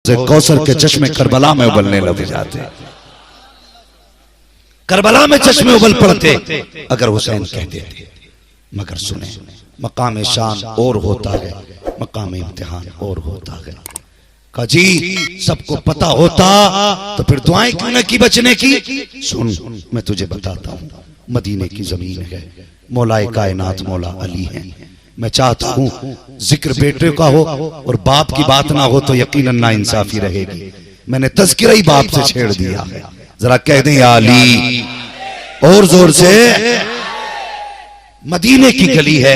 हौज़े कौसर के चश्मे करबला में उबलने लग जाते, करबला में चश्मे उबल पड़ते अगर हुसैन कह देते। मगर सुने, मकाम शान और होता है, मकाम इम्तिहान और होता है। कहा जी सबको पता होता तो फिर दुआएं क्यों न की बचने की। सुन मैं तुझे बताता हूँ, मदीने की जमीन है, मौलाए कायनात मौला अली है। मैं चाहता हूँ जिक्र बेटे का हो और बाप की बात ना हो तो यकीनन ना इंसाफी रहेगी। मैंने तज़किरा ही बाप से छेड़ दिया है, जरा कह दें या अली और जोर से। मदीने की गली है,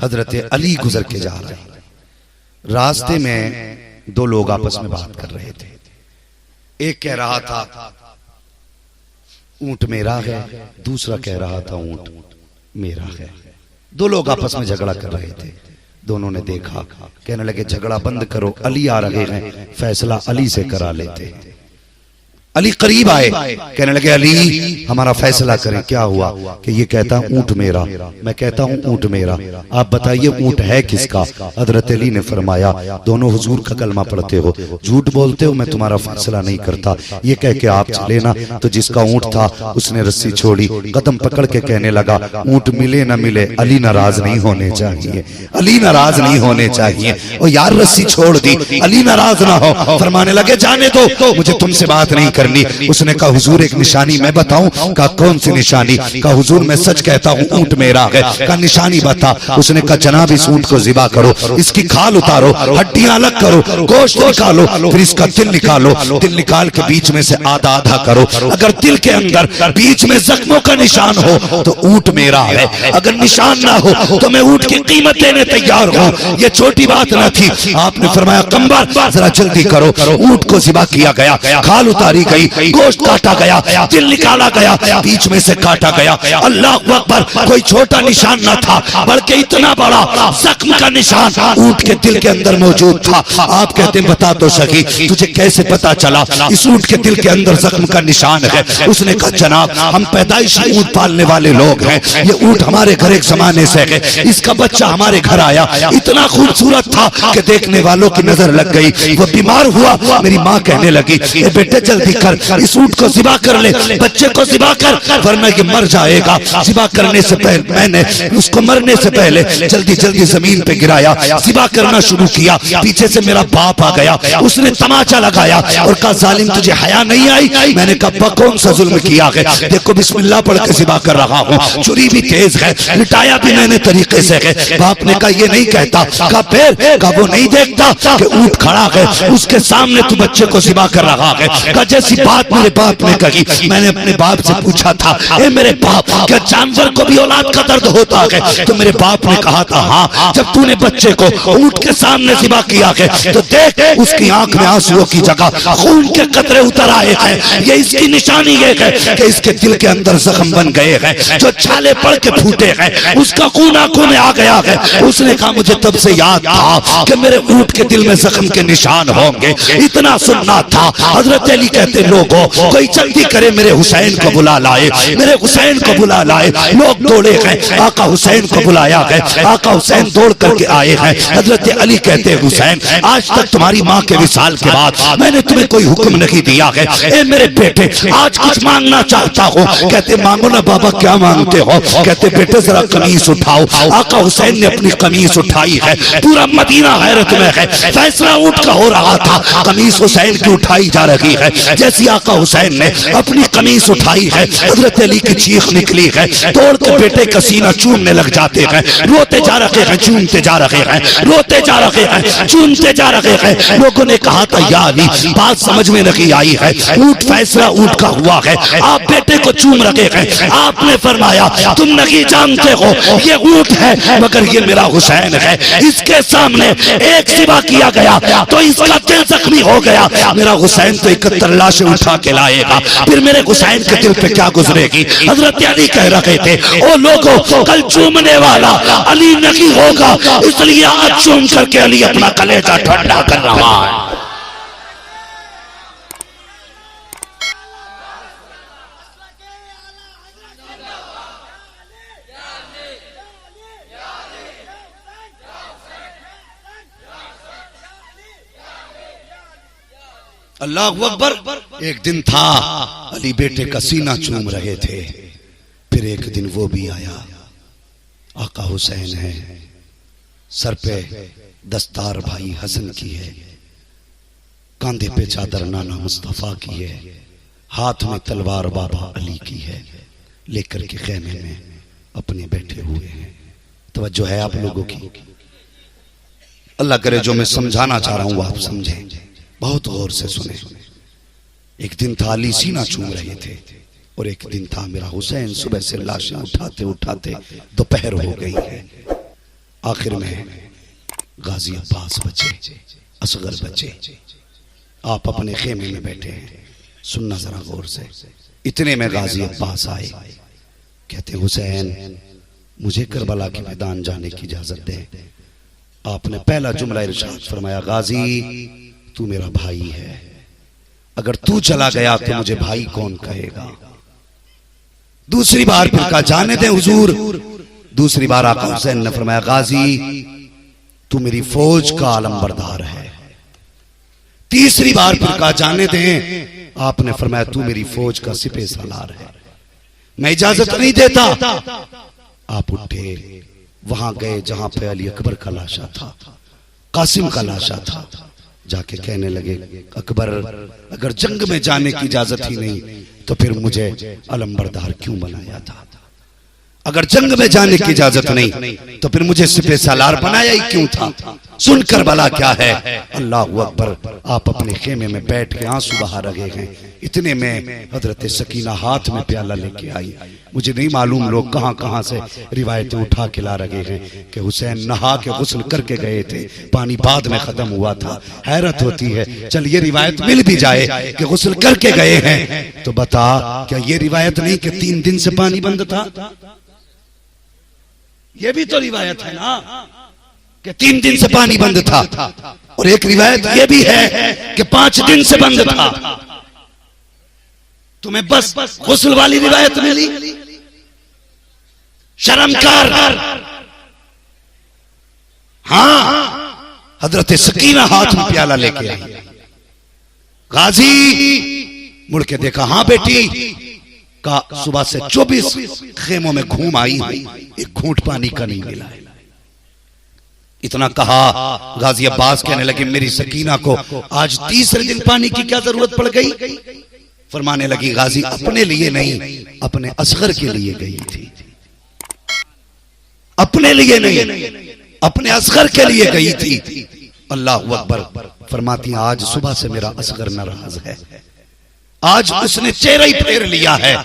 हजरत अली गुजर के जा रहे हैं। रास्ते में दो लोग आपस में बात कर रहे थे। एक कह रहा था ऊंट मेरा है, दूसरा कह रहा था ऊंट मेरा है। दो लोग आपस में झगड़ा कर रहे थे। दोनों ने देखा, कहने लगे झगड़ा बंद करो, अली आ रहे हैं, फैसला अली से करा लेते हैं। अली करीब आए, कहने लगे अली हमारा फैसला करें। क्या हुआ कि ये कहता ऊंट मेरा, मैं कहता हूं ऊंट मेरा, आप बताइए ऊंट है किसका। हजरत अली ने फरमाया दोनों हुजूर का कलमा पढ़ते हो, झूठ बोलते हो, मैं तुम्हारा फैसला नहीं करता। ये कह के आप चले ना, तो जिसका ऊंट था उसने रस्सी छोड़ी, कदम पकड़ के कहने लगा ऊंट मिले ना मिले अली नाराज नहीं होने चाहिए, अली नाराज नहीं होने चाहिए। और यार रस्सी छोड़ दी, अली नाराज ना हो। फरमाने लगे जाने दो, मुझे तुमसे बात नहीं करनी। उसने कहा हुजूर एक निशानी मैं बताऊं। कहा कौन सी निशानी। कहा हुजूर मैं सच कहता हूं ऊंट मेरा है। कहा निशानी बता। उसने कहा जनाब इस ऊंट को ज़िबा करो, इसकी खाल उतारो, हड्डियां अलग करो, गोश्त निकालो, फिर इसका दिल निकालो, दिल निकाल के बीच में से आधा आधा करो। अगर दिल के अंदर बीच में जख्मों का निशान हो तो ऊंट मेरा है, अगर निशान ना हो तो मैं ऊंट की कीमत देने तैयार हूं। ये छोटी बात ना थी। आपने फरमाया कम्बर जरा जल्दी करो। ऊंट को ज़िबा किया गया, खाल उतारी गई, गोश्त काटा गया, दिल निकाला गया, बीच में से काटा गया। अल्लाह अकबर, कोई छोटा निशान न था बल्कि इतना बड़ा जख्म का निशान ऊंट के दिल के अंदर मौजूद था। आप कहते हैं बता तो सकी तुझे कैसे पता चला इस ऊंट के दिल के अंदर जख्म का निशान है। उसने कहा जनाब हम पैदाइशी ऊंट पालने वाले लोग हैं, ये ऊंट हमारे घर एक जमाने से है, इसका बच्चा हमारे घर आया, इतना खूबसूरत था कि देखने वालों की नजर लग गई। वो बीमार हुआ, मेरी माँ कहने लगी बेटे जल्दी कर इस ऊंट को ज़िबा कर ले, बच्चे को ज़िबा कर वरना ये मर जाएगा। ज़िबा करने से पहले मैंने उसको मरने से पहले जल्दी जल्दी जमीन पे गिराया, ज़िबा करना शुरू किया। पीछे से मेरा बाप आ गया, उसने तमाचा लगाया और कहा जालिम तुझे हया नहीं आई। मैंने कहा कौन सा जुल्म किया है, देखो बिस्मिल्लाह पढ़ के ज़िबा कर रहा हूँ, छुरी भी तेज है, लिटाया भी मैंने तरीके से है। बाप ने कहा ये नहीं कहता। कहा फिर? कहा वो नहीं देखता कि ऊंट खड़ा है, उसके सामने तू बच्चे को ज़िबा कर रहा है। कहा जैसी बात मेरे बाप ने कही, मैंने अपने बाप से पूछा था ए मेरे बाप क्या जानवर को भी औलाद का दर्द होता है? तो मेरे बाप ने कहा था हाँ, जब तूने बच्चे को ऊंट के सामने ज़िबा किया है तो देख उसकी आंख में आंसुओं की जगह खून के कतरे उतर आए हैं। ये इसकी निशानी ये है कि इसके दिल के अंदर जख्म बन गए हैं, जो छाले पड़ के फूटे हैं, उसका खून आंखों में आ गया है। उसने कहा मुझे तब से याद था कि मेरे ऊंट के दिल में जख्म के निशान होंगे, इतना सुनना था। हजरत अली कहते लोगों कोई जल्दी करे मेरे हुसैन को बुला लाए, मेरे हुसैन को बुला लाए। लोग दौड़े हैं, आका हुसैन को बुलाया है, आका हुसैन दौड़ करके आए हैं। हजरत अली कहते हैं हुसैन आज तक तुम्हारी माँ के विसाल के बाद मैंने तुम्हें कोई हुक्म नहीं दिया है, ए मेरे बेटे आज कुछ मांगना चाहता हूँ। कहते मांगो ना बाबा क्या मांगते हो? कहते बेटे जरा कमीज उठाओ। आका हुसैन ने अपनी कमीज उठाई है, पूरा मदीना हैरत में है। फैसला ऊंट का हो रहा था, कमीज हुसैन की उठाई जा रही है। जैसी आका हुसैन ने अपनी कमीज उठाई है, हजरत अली की चीख निकली है, तोड़ के बेटे का सीना चूमने लग जाते हैं, रोते जा रहे हैं, चूमते जा रहे हैं, रोते जा रहे हैं, चूमते जा रहे हैं। लोगों ने कहा था या अली बात समझ में नहीं आई है, ऊंट फैसला ऊंट का हुआ है, आप बेटे को चूम रहे हैं। आपने फरमाया तुम नहीं जानते हो ये ऊंट है मगर ये मेरा हुसैन है, इसके सामने एक ज़िबा किया गया तो इसका दिल जख्मी हो गया। मेरा हुसैन तो 71 लाशें उठा के लाएगा, फिर मेरे हुसैन के दिल पे क्या गुजरेगी। हजरत अली कह रहे थे ओ लोगों कल चूमने वाला अली नहीं होगा, इसलिए आज चूम करके अली अपना कलेजा ठंडा कर रहा है। अल्लाहु अकबर। एक दिन था, अली बेटे का सीना चूम रहे थे। फिर एक दिन वो भी आया, आका हुसैन है, सर पे दस्तार भाई हसन की है, कांधे पे चादर नाना मुस्तफा की है, हाथ में तलवार बाबा अली की है, लेकर के खेमे में अपने बैठे हुए हैं। तवज्जो है आप लोगों की? अल्लाह करे जो मैं समझाना चाह रहा हूं आप समझें, बहुत गौर से सुने। एक दिन था अली सीना चूम रहे थे, और एक दिन था मेरा हुसैन सुबह से लाशें उठाते उठाते दोपहर हो गई है। आखिर में गाजी अब्बास बचे, असगर बचे, आप अपने खेमे में बैठे हैं। सुनना जरा गौर से। इतने में गाजी अब्बास आए, कहते हुसैन मुझे करबला के मैदान जाने की इजाजत दे। आपने पहला जुमला इरशाद फरमाया, गाजी तू मेरा भाई है, अगर तू चला गया तो मुझे भाई कौन कहेगा। दूसरी बार फिर कहा, जाने दे हुजूर। दूसरी बार आका हुसैन ने फरमाया, गाजी तू मेरी फौज का आलमबरदार है। तीसरी बार फिर कहा, जाने दे। आपने फरमाया, तू मेरी फौज का सिपह सालार है, मैं इजाजत नहीं देता। आप उठे, वहां गए जहां पे अली अकबर का लाशा था, कासिम का लाशा था। जाके कहने लगे, अकबर अगर जंग में जाने की इजाजत ही नहीं तो फिर मुझे अलमबरदार क्यों बनाया था? अगर जंग में जाने की इजाजत नहीं तो फिर मुझे सिपह सालार बनाया ही क्यों था? सुनकर भला क्या है। अल्लाहु अकबर। आप अपने खेमे में बैठ के आंसू बहा रहे हैं। इतने में हजरत सकीना हाथ में प्याला लेके आई। मुझे नहीं मालूम लोग कहां कहां से रिवायतें उठा के ला रहे हैं कि हुसैन नहा के गुस्ल करके गए थे, पानी बाद में खत्म हुआ था। हैरत होती है, चल ये रिवायत मिल भी जाए कि गुस्ल करके गए हैं तो बता, क्या ये रिवायत नहीं कि 3 दिन से पानी बंद था? ये भी तो रिवायत है ना कि 3 दिन से पानी बंद था, और एक रिवायत ये भी है कि 5 दिन से बंद था। तुम्हें बस गुस्ल वाली रिवायत मिली? शर्मकार। हाँ, हजरत सकीना हाथ में प्याला लेके आई। गाजी मुड़ के देखा, हाँ बेटी, का सुबह से 24 खेमों में घूम आई, एक घूंट पानी का नहीं मिला है। इतना कहा, गाजी अब्बास कहने लगे, मेरी सकीना को आज तीसरे दिन पानी की क्या जरूरत पड़ गई? फरमाने लगी, गाजी अपने लिए नहीं, अपने असगर के लिए गई थी। अपने लिए नहीं, अपने असगर के लिए गई थी। अल्लाहु अकबर। फरमाती, आज सुबह से मेरा असगर नाराज है, आज उसने चेहरा ही फेर लिया है।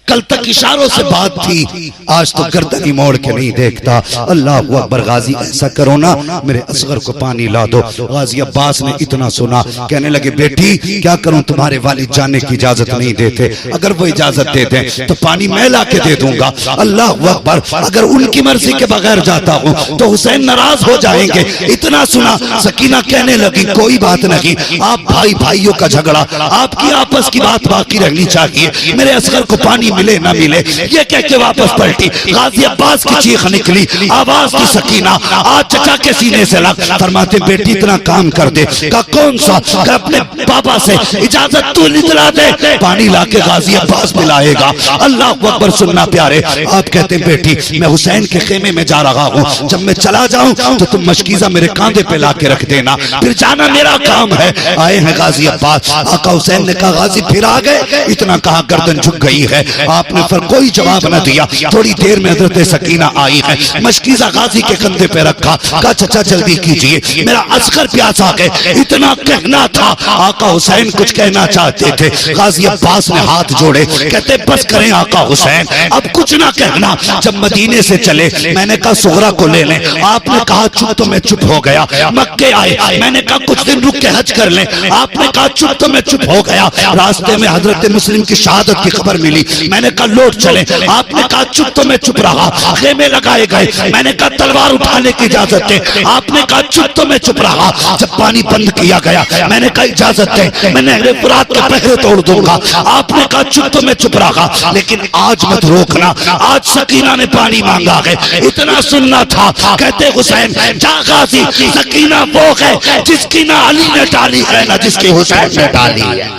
कल तक इशारों से बात थी, आज तो गर्दन ही मोड़ के नहीं देखता। अल्लाहु अकबर। गाजी ऐसा करो ना, मेरे असगर को पानी ला दो। गाजी अब्बास ने इतना सुना, कहने लगे, बेटी क्या करूं, तुम्हारे वालिद जाने की इजाजत नहीं देते, अगर वो इजाजत दे दें तो पानी मैं ला के दे दूंगा। अल्लाहु अकबर। अगर उनकी मर्जी के बगैर जाता हूं तो हुसैन नाराज हो जाएंगे। इतना सुना, सकीना कहने लगी, कोई बात नहीं, आप भाई भाइयों का झगड़ा, आपकी आपस की बात बाकी रहनी चाहिए, मेरे असगर को पानी मिले ना मिले। ये कह के वापस पलटी। गाजी अब्बास की चीख निकली, आवाज की सकीना आज चचा के सीने से लग। फरमाते, बेटी इतना काम कर दे। का कौन सा? अपने पापा से इजाजत तू निकला दे, पानी लाके गाजी अब्बास पिलाएगा। अल्लाह अकबर। सुनना प्यारे, आप कहते, बेटी मैं हुसैन के खेमे में जा रहा हूँ, जब मैं चला जाऊं तो तुम मशकीजा मेरे कांधे पे लाके रख देना, फिर जाना मेरा काम है। आए हैं गाजी अब्बास। आका हुसैन ने कहा, गाजी फिर आ गए? इतना कहा, गर्दन झुक गई है। आपने फिर कोई जवाब न दिया। थोड़ी देर में हजरत सकीना आई है, मशकीजा गाजी के कंधे पे रखा, कहा, चचा जल्दी कीजिए, मेरा असगर प्यासा है। इतना कहना था, आका हुसैन कुछ कहना चाहते थे। गाजी अब्बास ने हाथ जोड़े, कहते, बस करें आका हुसैन, अब कुछ ना कहना। जब मदीने से चले, मैंने कहा सुगरा को ले लें, आपने कहा चुप, तो मैं चुप हो गया। मक्के आए, मैंने कहा कुछ दिन रुक के हज कर लें, आपने कहा चुप, तो मैं चुप हो गया। रास्ते में हजरत मुस्लिम की शहादत की खबर मिली, मैंने कहा लौट चले। आपने कहा चुप, तो मैं चुप रहा। खेमे लगाए गए, मैंने कहा तलवार उठाने की इजाजत दे। आपने कहा चुप, तो मैं चुप रहा। जब पानी बंद किया गया, मैंने कहा इजाजत दे, मैं नहरे फुरात के पहरे तोड़ दूंगा। आपने कहा चुप, तो मैं चुप रहा। लेकिन आज मत रोकना, आज सकीना ने पानी मांगा है, इतना सुनना था। कहते हुसैन जा गाजी, सकीना वो है जिसकी ना अली ने डाली है ना जिसकी हुसैन ने डाली है।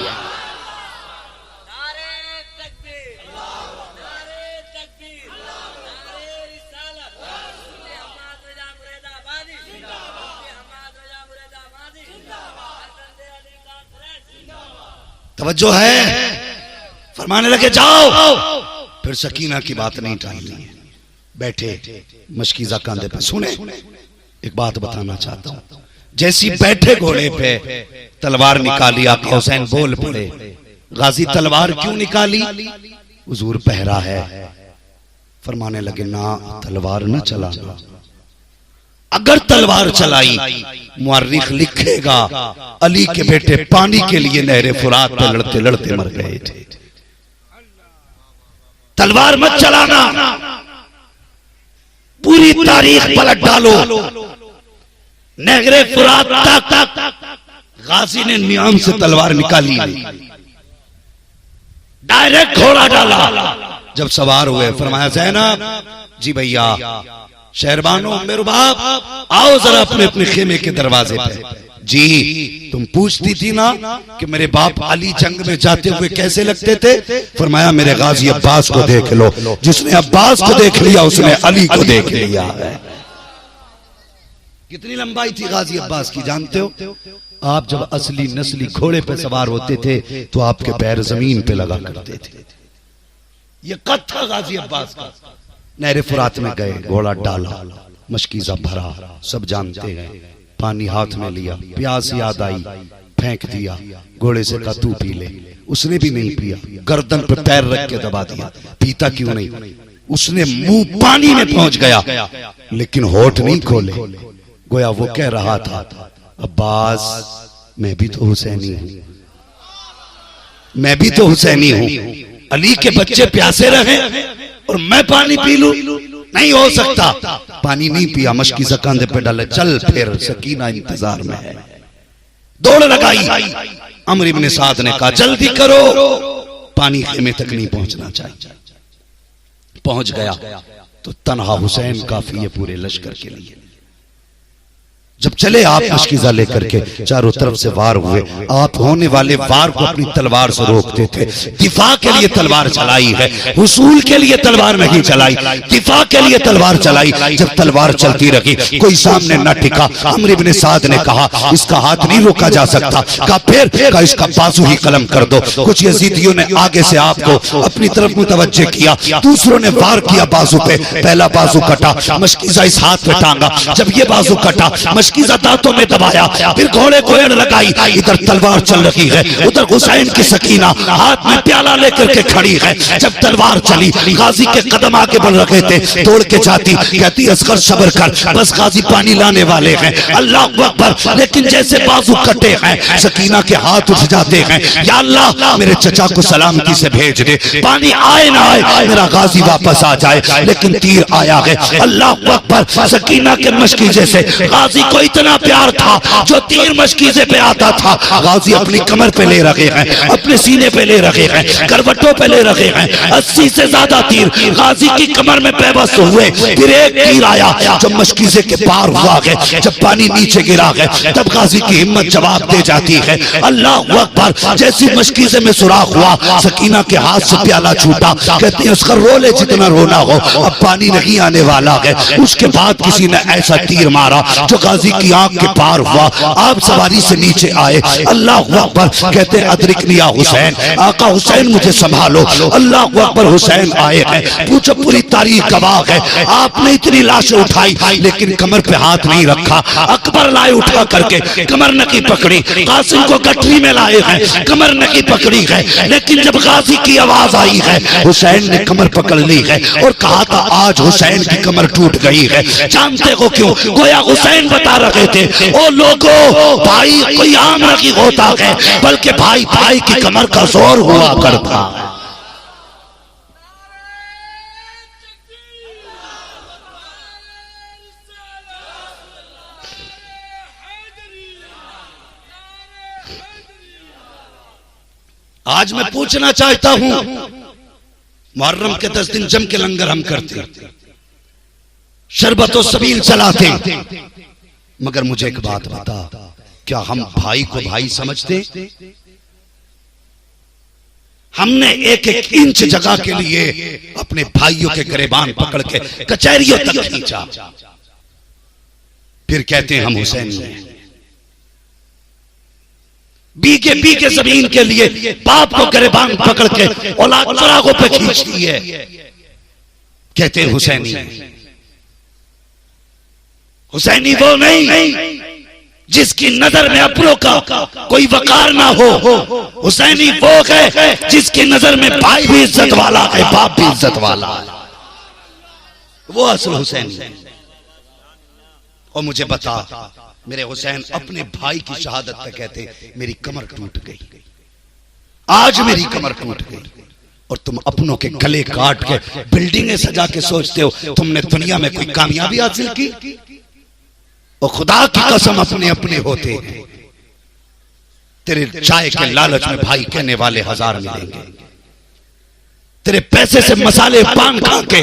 तवज्जो है? फरमाने लगे जाओ। फिर सकीना की बात नहीं टालनी है। बैठे मशकीजा कांधे पे। सुने, एक बात बताना चाहता हूं। जैसी बैठे घोड़े पे तलवार निकाली, आका हुसैन बोल पड़े। गाजी तलवार क्यों निकाली? हुजूर पहरा है। फरमाने लगे ना, तलवार न चलाना। अगर तलवार चलाई, मुअर्रिख लिखेगा अली के बेटे पानी के लिए नहरे फुरात पे लड़ते लड़ते मर गए थे। तलवार मत चलाना, पूरी तारीख पलट डालो। नहरे फुरात तक गाजी ने नियाम से तलवार निकाली, डायरेक्ट घोड़ा डाला। जब सवार हुए फरमाया ज़ैनब जी भैया, शहरबानो, मेरे बाप आओ जरा अपने अपने खेमे के दरवाजे पे। जी तुम पूछती थी ना कि मेरे बाप अली जंग में जाते हुए कैसे लगते थे? फरमाया मेरे गाजी अब्बास को देख लो, जिसने अब्बास को देख लिया उसने अली को देख लिया है। कितनी लंबाई थी गाजी अब्बास की जानते हो? आप जब असली नस्ली घोड़े पे सवार होते थे तो आपके पैर जमीन पे लगा करते थे। ये कद था गाजी अब्बास का। नहरे फुरात में गए, घोड़ा डाला, मशकीजा भरा, सब जानते हैं। पानी हाथ में लिया, प्यास याद आई, फेंक दिया। घोड़े से कहा तू पी ले। उसने भी नहीं पिया, गर्दन पे पैर रख के दबा दिया। पीता क्यों नहीं? उसने मुंह पानी में पहुंच गया लेकिन होठ नहीं खोले। गोया वो कह रहा था अब्बास मैं भी तो हुसैनी हूं, मैं भी तो हुसैनी हूं। अली के बच्चे प्यासे रहे और मैं पानी पी लूं? नहीं हो सकता। पानी नहीं पिया, मशकीज़ा कंधे पे डाले। चल फिर, सकीना इंतजार में है। दौड़ लगाई। अमर इब्न साद ने कहा जल्दी करो, पानी खेमे तक नहीं पहुंचना चाहिए। पहुंच गया तो तन्हा हुसैन काफी है पूरे लश्कर के लिए। जब चले आप मशकीज़ा लेकर के, चारों तरफ से वार हुए। आप होने वाले वार को अपनी तलवार से रोकते थे। दिफा के लिए तलवार चलाई है, हुसूल के लिए तलवार नहीं चलाई, दिफा के लिए तलवार चलाई। जब तलवार चलती रही, कोई सामने न टिका। अमर इब्न साद ने कहा इसका हाथ नहीं रोका जा सकता। कहा फिर? कहा इसका बाजू ही कलम कर दो। कुछ यजीदियों ने आगे से आपको अपनी तरफ मुतवज्जे किया, दूसरों ने वार किया बाजू पे। पहला बाजू कटा, मशकीज़ा इस हाथ पे टांगा। जब ये बाजू कटा, मशकीज़ा दांतों में दबाया, फिर घोड़े को एड़ लगाई। इधर तलवार चल रही है, उधर हुसैन की सकीना हाथ में प्याला लेकर के खड़ी है। जब तलवार चली, गाजी के कदम आगे बढ़ रहे थे। तोड़ के जाती, कहती असगर सब्र कर, बस गाजी पानी लाने वाले हैं। अल्लाह अकबर। लेकिन जैसे बाजू कटे हैं, सकीना के हाथ उठ जाते हैं। या अल्लाह मेरे चचा को सलामती से भेज दे, पानी आए ना आए मेरा गाजी वापस आ जाए। लेकिन तीर आया है। अल्लाह अकबर। सकीना के मशकीज़े से गाजी को इतना प्यार था, जो तीर मशकीज़े पे आता था गाजी अपनी कमर पे ले रखे हैं, अपने सीने पे ले रखे हैं, करवटों पे ले रखे हैं। 80 से ज्यादा तीर गाजी की कमर में पेवस्त हुए। फिर एक तीर आया जो मशकीज़े के पार हुआ है। जब पानी नीचे गिरा है, तब गाजी की हिम्मत जवाब दे जाती है। अल्लाह अकबर। जैसी मशकीज़े में सुराख हुआ, सकीना के हाथ से प्याला छूटा। कहते हैं उसका रो ले जितना रोना हो, अब पानी नहीं आने वाला है। उसके बाद किसी ने ऐसा तीर मारा जो गाजी की आंख के पार हुआ। आप सवारी से नीचे आए। अल्लाह अकबर। कहते अदरिकनी या हुसैन, आका हुसैन मुझे संभालो। अल्लाह अकबर। हुसैन आए हैं। पूछो पूरी तारीख गवाह है। आपने इतनी लाशें उठाई लेकिन कमर पे हाथ नहीं रखा। अकबर लाए उठा करके, कमर नकी पकड़ी। कासिम को गठरी में लाए हैं, कमर नकी पकड़ी है। लेकिन जब गाजी की आवाज आई है, हुसैन ने कमर पकड़ ली है और कहा था आज हुसैन की कमर टूट गई है। जानते हो क्यों? गोया हुसैन बता रहे थे ओ लोगों, भाई कोई आम नहीं होता है, बल्कि भाई भाई की कमर का जोर हुआ करता है। आज मैं पूछना चाहता हूं, मुहर्रम के 10 दिन जम के लंगर हम करते, शरबत सबील चलाते, मगर मुझे एक बात बता, क्या हम भाई को भाई समझते? हमने एक एक इंच जगह के लिए अपने भाइयों के गिरेबान पकड़ के कचहरियों तक खींचा, फिर कहते हैं हम हुसैनी हैं। बीके जमीन के लिए बाप को गिरेबान पकड़ के औलाद चरागों पे खींचती है, कहते हैं हुसैनी हैं। हुसैनी वो नहीं जिसकी नजर में अपनों का कोई वकार ना हो, हुसैनी वो है जिसकी नजर में भाई भी इज्जत वाला है, बाप भी इज्जत वाला है, वो असल हुसैनी है। और मुझे बता, मेरे हुसैन अपने भाई की शहादत पे कहते मेरी कमर टूट गई, आज मेरी कमर टूट गई, और तुम अपनों के गले काट के बिल्डिंगें सजा के सोचते हो तुमने दुनिया में कोई कामयाबी हासिल की। और खुदा की कसम अपने अपने होते हैं, तेरे चाय के लालच में भाई कहने वाले 1000 मिलेंगे, तेरे पैसे से मसाले पान खा के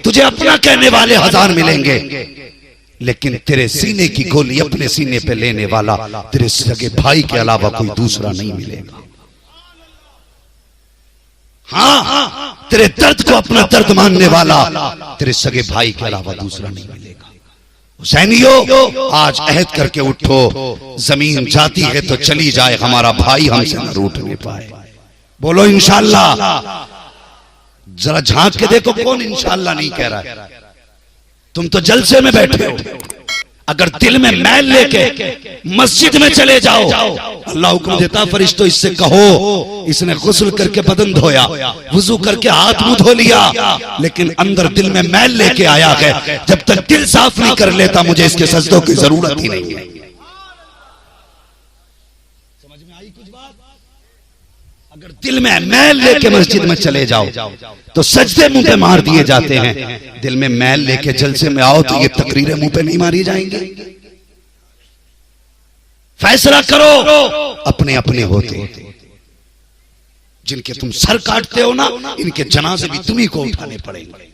तुझे अपना कहने वाले 1000 मिलेंगे, लेकिन तेरे सीने की गोली अपने सीने पे लेने वाला तेरे सगे भाई के अलावा कोई दूसरा नहीं मिलेगा। हाँ, तेरे दर्द को अपना दर्द मानने वाला तेरे सगे भाई के अलावा दूसरा नहीं मिलेगा। हुसैनियों, आज अहद करके उठो, जमीन जाती है तो चली जाए, हमारा भाई हमसे न रूठने पाए। बोलो इंशाअल्लाह। जरा झांक के देखो कौन इंशाअल्लाह नहीं कह रहा है। तुम तो जलसे में बैठे हो, अगर दिल में मैल लेके मस्जिद में चले जाओ, अल्लाह हुक्म देता फरिश्तों इससे कहो, इसने गुस्ल करके बदन धोया, वुजू करके हाथ मुंह धो लिया, लेकिन अंदर दिल में मैल लेके आया है, जब तक दिल साफ नहीं कर लेता मुझे इसके सजदों की जरूरत ही नहीं है। समझ में आई कुछ बात? अगर दिल में मैल लेके मस्जिद में चले जाओ तो सजदे मुंह पे मार दिए जाते हैं, दिल में मैल लेके जलसे में आओ तो ये तकरीरें मुंह पे नहीं मारी जाएंगी। फैसला करो, अपने अपने होते, जिनके तुम सर काटते हो ना, इनके जनाजे भी तुम्ही को उठाने पड़ेंगे।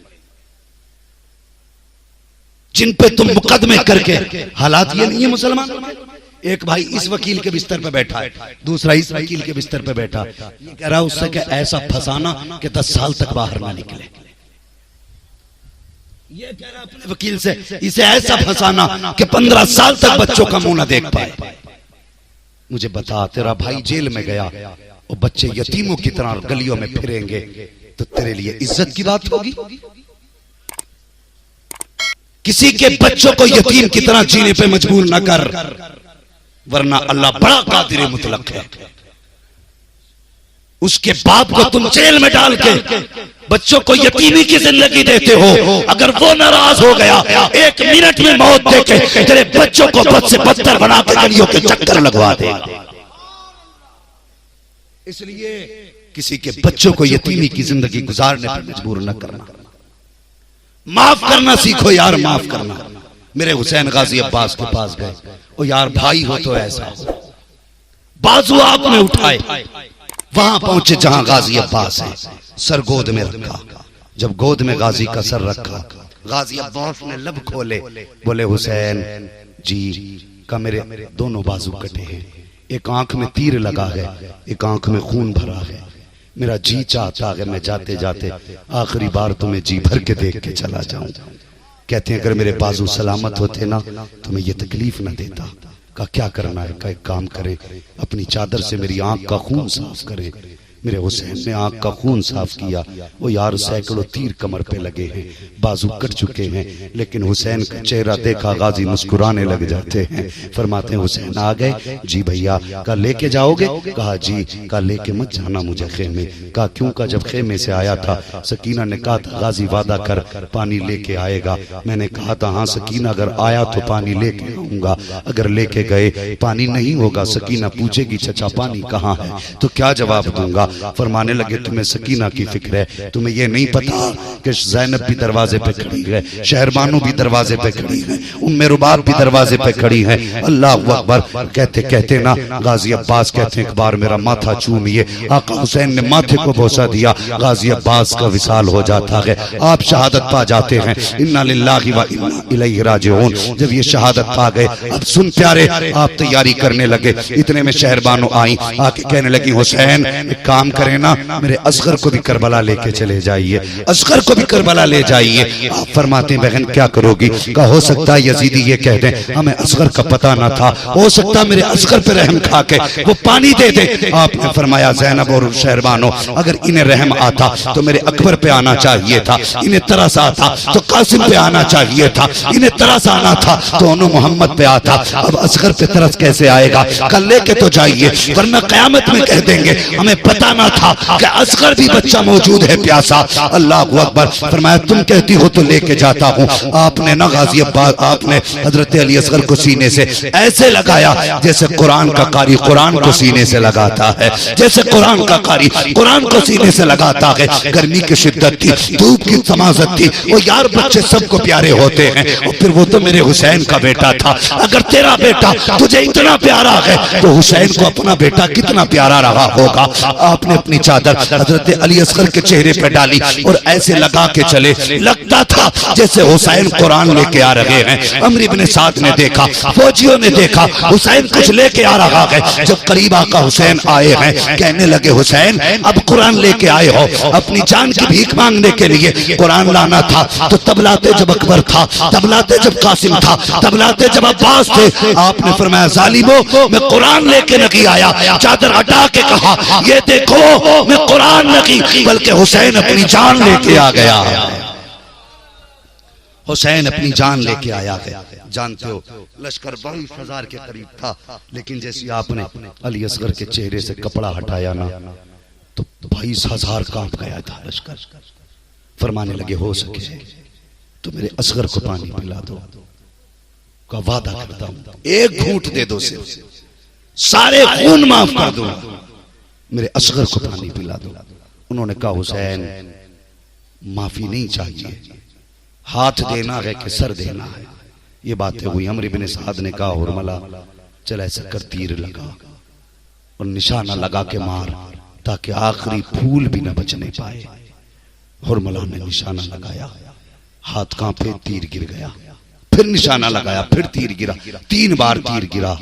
जिन पे तुम मुकदमे करके, हालात ये नहीं है मुसलमान, एक भाई इस वकील के बिस्तर पे बैठा है, दूसरा इस वकील के बिस्तर पे बैठा, ये कह रहा उससे क्या ऐसा फंसाना कि 10 साल तक बाहर ना निकले, ये कह रहा अपने वकील से इसे ऐसा फंसाना कि 15 साल तक बच्चों का मुंह ना देख पाए। मुझे बता, तेरा भाई जेल में गया और बच्चे यतीमों की तरह गलियों में फिरेंगे तो तेरे लिए इज्जत की बात होगी? किसी के बच्चों को यतीम की तरह जीने पे मजबूर न कर, वरना अल्लाह बड़ा कादिर मुतलक है। उसके बाप को तुम जेल में डाल के बच्चों को यतीमी की जिंदगी देते हो, अगर वो नाराज हो गया 1 मिनट में मौत देके तेरे बच्चों को बद से बदतर बना के गलियों के चक्कर लगवा देगा। इसलिए किसी के बच्चों को यतीमी की जिंदगी गुजारने पर मजबूर न करना, माफ करना सीखो यार, माफ करना। मेरे हुसैन गाजी अब्बास के पास गए, ओ यार भाई हो तो ऐसा हो, बाजू आपने उठाए, वहां पहुंचे जहां गाजी अब्बास है, सर गोद में रखा। जब गोद में गाजी का सर रखा, गाजी अब्बास ने लब खोले, बोले हुसैन जी का मेरे दोनों बाजू कटे हैं, एक आंख में तीर लगा है, एक आंख में खून भरा है, मेरा जी चाहता है मैं जाते जाते आखिरी बार तुम्हें जी भर के देख के चला जाऊं। कहते हैं अगर मेरे बाजू सलामत होते ना तो मैं ये तकलीफ ना देता। का क्या करना है, का एक काम करे, अपनी चादर से मेरी आंख का खून साफ करे। मेरे हुसैन ने आंख का खून साफ किया। वो यार सैकड़ों तीर कमर पे लगे हैं, बाजू कट चुके हैं, लेकिन हुसैन का चेहरा देखा गाजी मुस्कुराने लग जाते हैं। फरमाते हैं हुसैन आ गए जी भैया, का लेके जाओगे? कहा जी। का लेके मत जाना मुझे खेमे। कहा क्यों? का जब खेमे से आया था सकीना ने कहा था गाजी वादा कर पानी लेके आएगा। मैंने कहा था हाँ सकीना अगर आया तो पानी लेके आऊंगा, अगर लेके गए पानी नहीं होगा, सकीना पूछेगी चचा पानी कहाँ है, तो क्या जवाब दूंगा? फरमाने लगे तुम्हें सकीना की फिक्र है, तुम्हें ये नहीं पता कि ज़ैनब भी दरवाजे पे खड़ी है, शहरबानो भी दरवाजे पे खड़ी है, उम्मे रुबाब भी दरवाजे पे खड़ी है। अल्लाह अकबर कहते कहते ना गाजी अब्बास कहते हैं एक बार मेरा माथा चूमिए। आका हुसैन ने माथे को बोसा दिया, गाजी अब्बास का विसाल हो जाता है, आप शहादत पा जाते हैं। इन्ना लिल्लाहि व इन्ना इलैहि राजिऊन। जब ये शहादत पा गए, अब सुन प्यारे आप तैयारी करने लगे। इतने में शहरबानो आई, आके कहने लगी हुसैन एक काम करें ना, मेरे असगर को भी करबला लेके चले जाइए, असगर को भी करबला ले जाइए। आप फरमाते हैं बहन क्या करोगी? का हो सकता है यजीदी ये कह दें हमें असगर का पता ना था, हो सकता मेरे असगर पे रहम खा के वो पानी दे दे। आपने फरमाया ज़ैनब और शहरबानो अगर इन्हें रहम आता तो मेरे अकबर पे आना चाहिए था, इन्हें तरस आता तो कासिम पे आना चाहिए था, इन्हें तरस आना था तो अनु मोहम्मद पे आता। अब असगर पे तरस कैसे आएगा? कल लेके तो जाइए वरना कयामत में कह देंगे हमें पता ना था कि असगर भी बच्चा मौजूद है प्यासा। अल्लाह अकबर। फरमाया तुम कहती हो तो लेके जाता हूँ। आपने ना गाजी अब्बास आपने हजरत अली असगर को सीने से ऐसे लगाया जैसे कुरान का कारी कुरान को सीने से लगाता है, जैसे कुरान का कारी कुरान को सीने से लगाता है। गर्मी की शिद्दत थी, धूप की समाजत थी, वो यार बच्चे सबको प्यारे होते हैं और फिर वो तो मेरे हुसैन का बेटा था। अगर तेरा बेटा तुझे इतना प्यारा है तो हुसैन को अपना बेटा कितना प्यारा रहा होगा। आपने अपनी चादर हजरत अली असगर के चेहरे पे डाली और ऐसे लगा के चले, लगता था जैसे हुसैन कुरान लेके आ रहे हैं। अमर इब्ने साद ने देखा, फौजियों ने देखा हुसैन कुछ लेके आ रहा है। जब करीब आका हुसैन आए हैं, कहने लगे हुसैन अब कुरान लेके आए हो, अपनी जान की भीख मांगने के लिए कुरान लाना था तो तब लाते जब अकबर था, तब लाते जब कासिम था, तब लाते जब अब्बास थे। आपने फरमाया जालिमो मैं कुरान लेके नहीं आया। चादर हटा के कहा ये देखो मैं कुरान नहीं बल्कि हुसैन अपनी जान लेके आ गया, हुसैन अपनी जान लेके आया है। जानते हो लश्कर 22,000 के करीब था, लेकिन जैसे आपने अली असगर के चेहरे से कपड़ा हटाया ना तो 22,000 कांप गया था लश्कर। फरमाने लगे हो सके तो मेरे असगर को पानी पिला दो, का वादा करता हूं एक घूंट दे दो, सिर्फ सारे खून माफ कर दो, मेरे असगर को पानी पिला दो। उन्होंने कहा हुसैन माफी नहीं चाहिए, हाथ देना है कि सर देना है। ये बातें हुई। अमर इब्ने साद ने कहा हुरमला चल ऐसा कर तीर लगा और निशाना लगा के मार ताकि आखिरी फूल भी न बचने पाए। हुरमला ने निशाना लगाया, हाथ कांपे, तीर गिर गया, फिर निशाना लगाया, फिर तीर गिरा, 3 बार तीर गिरा।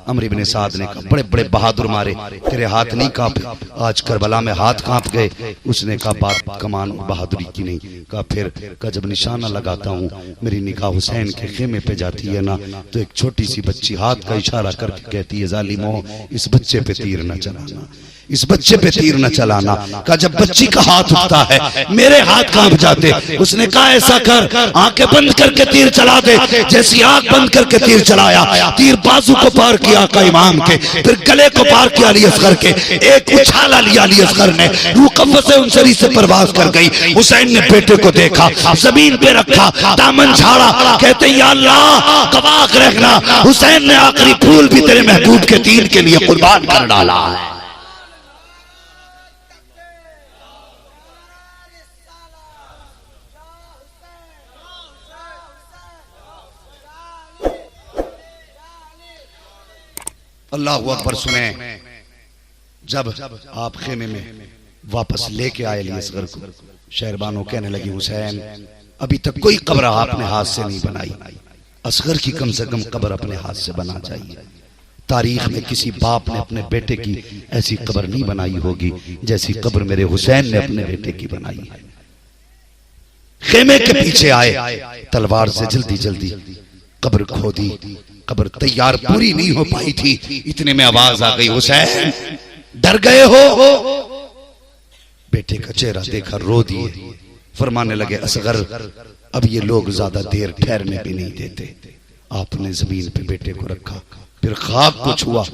अमर इब्ने साद ने कहा बड़े बड़े बहादुर मारे, तेरे हाथ नहीं कांपे, आज करबला में हाथ कांप गए। उसने कहा बात कमान बहादुरी की नहीं। कहा फिर का जब निशाना लगाता हूँ मेरी निगाह हुसैन के खेमे पे जाती है ना तो एक छोटी सी बच्ची हाथ का इशारा करके कहती है जालिमो इस बच्चे पे तीर न चलाना, इस बच्चे पे तीर न चलाना। कहा जब बच्ची का हाथ उठता है मेरे हाथ कांप जाते। उसने कहा ऐसा कर आंखें बंद करके तीर चला दे। जैसी आंख बंद करके तीर चलाया, तीर बाजू को पार किया का इमाम के, फिर गले को पार किया अली असगर के, एक उछाला लिया अली असगर ने, रूह कब्र से उनसरी से परवाज कर गई। हुसैन ने बेटे को देखा, जमीन पे रखा, दामन झाड़ा, कहते या अल्लाह गवाह रहना हुसैन ने आखिरी फूल भी तेरे महबूब के दीन के लिए कुर्बान कर डाला है। अल्लाह अकबर। सुने जब आप खेमे में वापस लेके आए अली असगर को, शहरबानो कहने लगी हुसैन अभी तक कोई कब्र आपने हाथ से नहीं बनाई, असगर की कम से कम कब्र अपने हाथ से बना चाहिए। तारीख में किसी बाप ने अपने बेटे की ऐसी कब्र नहीं बनाई होगी जैसी कब्र मेरे हुसैन ने अपने बेटे की बनाई है। खेमे के पीछे आए, तलवार से जल्दी जल्दी कब्र खोदी, कब्र तैयार पूरी नहीं हो पाई थी, इतने में आवाज आ गई हुसैन डर गए हो? बेटे का चेहरा देखा रो दिए। फरमाने लगे असगर अब ये लोग ज्यादा देर ठहरने भी नहीं देते। आपने जमीन पे बेटे को रखा, फिर खाक को छुआ,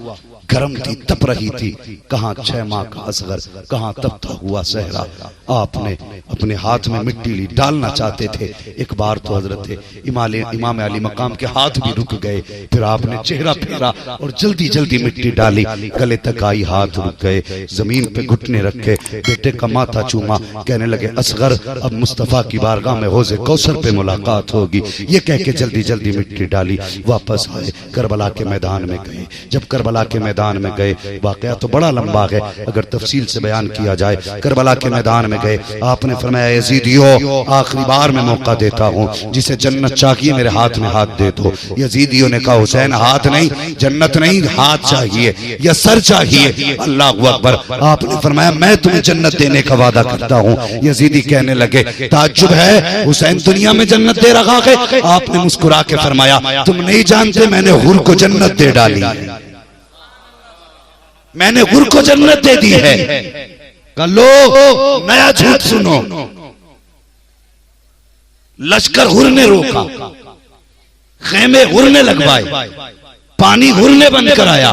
गर्म थी, तप रही थी। कहाँ 6 माह का असगर, कहाँ तपता हुआ सहरा। आपने अपने हाथ में मिट्टी ली, डालना चाहते थे। एक बार तो हजरत इमाम अली मकाम के हाथ भी रुक गए। फिर आपने चेहरा फेरा और जल्दी जल्दी मिट्टी डाली, गले तक आई, हाथ रुक गए। जमीन पे घुटने रखे, बेटे का माथा चूमा, कहने लगे असगर अब मुस्तफा की बारगाह में हौज़े कौसर पे मुलाकात होगी। ये कह के जल्दी जल्दी मिट्टी डाली, वापस आए, करबला के मैदान में गए। जब करबला के मैदान में गए, वाकया तो बड़ा लंबा है, अगर तफसील से बयान किया जाए। करबला के मैदान में गए, आपने फरमाया यजीदियों आखिरी बार मैं मौका देता हूँ, जिसे जन्नत चाहिए मेरे हाथ में हाथ दे दो। यजीदियों ने कहा हुसैन हाथ नहीं, जन्नत नहीं, हाथ चाहिए या सर चाहिए। अल्लाह अकबर। आपने फरमाया मैं तुम्हें जन्नत देने का वादा करता हूँ। यजीदी कहने लगे ताज्जुब है, हुसैन दुनिया में जन्नत दे रखा है। आपने मुस्कुरा के फरमाया तुम नहीं जानते मैंने हुर को जन्नत दे डाली है, मैंने हुर को जन्नत दे दी है। कहा लो नया झूठ सुनो, लश्कर हुर ने रोका, खेमे हुर ने लगवाए, पानी हुर ने बंद कराया,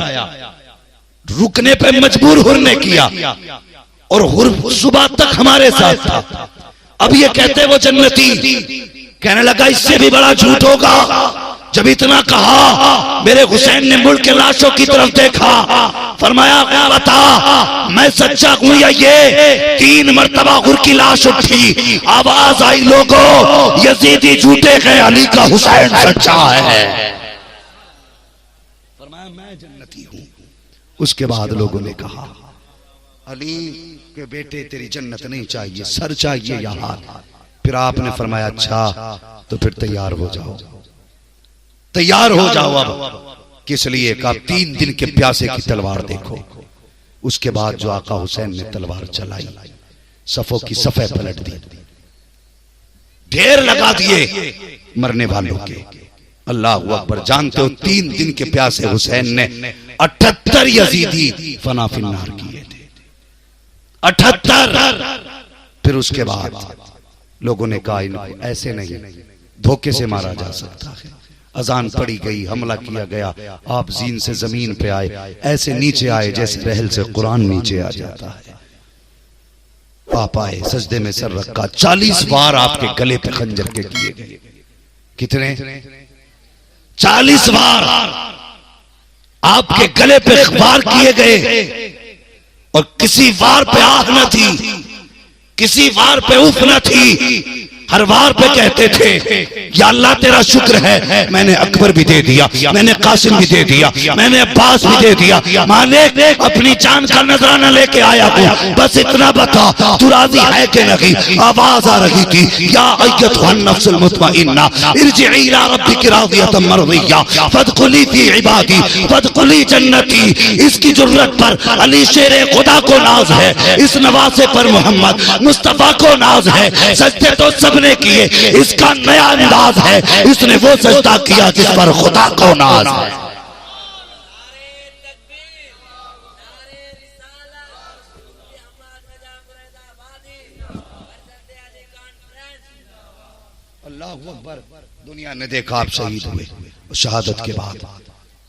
रुकने पे मजबूर हुर ने किया, और हुर सुबह तक हमारे साथ था। अब ये कहते वो जन्नती, कहने लगा इससे भी बड़ा झूठ होगा। जब इतना कहा, मेरे हुसैन ने मुड़ के लाशों की तरफ देखा, फरमाया क्या बता मैं सच्चा हूं या ये। 3 मरतबा हुर की लाश उठी, आवाज आई लोगों यजीदी झूठे हैं, अली का हुसैन सच्चा है। फरमाया मैं जन्नती हूं। उसके बाद लोगों ने कहा अली के बेटे तेरी जन्नत नहीं चाहिए, सर चाहिए या हाथ। फिर आपने फरमाया अच्छा तो फिर तैयार हो जाओ, तैयार हो जाओ। अब किस लिए? का 3 दिन के प्यासे की तलवार देखो। उसके बाद जो आका हुसैन ने तलवार चलाई, सफों की सफे पलट दी, ढेर लगा दिए मरने वालों के। अल्लाह अकबर। जानते हो 3 दिन के प्यासे हुसैन ने 78 यजीदी फना फिन्नार किए थे, 78। फिर उसके बाद लोगों ने कहा इनको ऐसे नहीं, धोखे से मारा जा सकता है। अजान पड़ी गई, हमला किया गया, आप जीन से जमीन पे आए, ऐसे नीचे आए जैसे रहल से कुरान नीचे आ जाता है। आप आए, सजदे में सर रखा, 40 बार आपके गले पे खंजर के किए गए। कितने? 40 बार आपके गले पे वार किए गए, और किसी वार पे आह न थी, किसी वार पे उफ न थी। हर वार पे कहते थे या अल्लाह तेरा शुक्र है मैंने अकबर भी दे दिया, मैंने कासिम भी दे दिया, मैंने अब्बास भी दे दिया, मालिक अपनी जान का नजराना लेके आया हूं, बस इतना बता तू राजी है कि नहीं। आवाज आ रही थी या अय्यतुहन नफ्सुल मुतमइन्ना इरजिई इला रब्बिकी रादियतम मरदिया फदखुली फी इबादी फदखुली जन्नती। इसकी जुर्रत पर अली शेरे खुदा को नाज है, इस नवासे पर मोहम्मद मुस्तफा को नाज है। सजदे तो सबने किए, इसका नया अंदाज है, इसने वो सजदा किया जिस पर खुदा को नाज है। अल्लाह अकबर। दुनिया ने देखा आप शहीद हुए, शहादत के बाद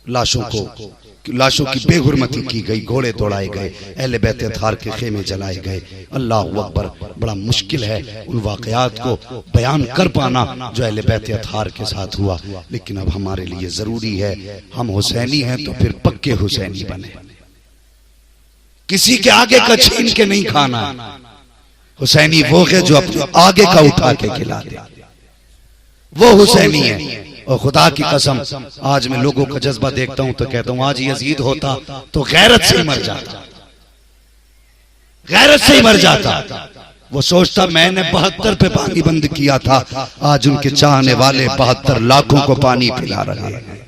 लाशों की बेहुरमती की गई, घोड़े दौड़ाए गए, अहले बैत अतहार के खेमे जलाए गए। अल्लाह अकबर। बड़ा मुश्किल है उन वाकयात को बयान कर पाना जो अहले बैत अतहार के साथ हुआ, लेकिन अब हमारे लिए जरूरी है, हम हुसैनी हैं तो फिर पक्के हुसैनी बने, किसी के आगे का छीन के नहीं खाना। हुसैनी वो है जो अपने आगे का उठा के खिला दे, वो हुसैनी है। और खुदा की कसम आज मैं लोगों का जज्बा देखता हूं तो कहता हूं आज यजीद होता तो गैरत से ही मर जाता, गैरत से ही मर जाता। वो सोचता मैंने 72 पे पानी बंद किया था, आज उनके चाहने वाले 72 लाखों को पानी पिला रहे हैं,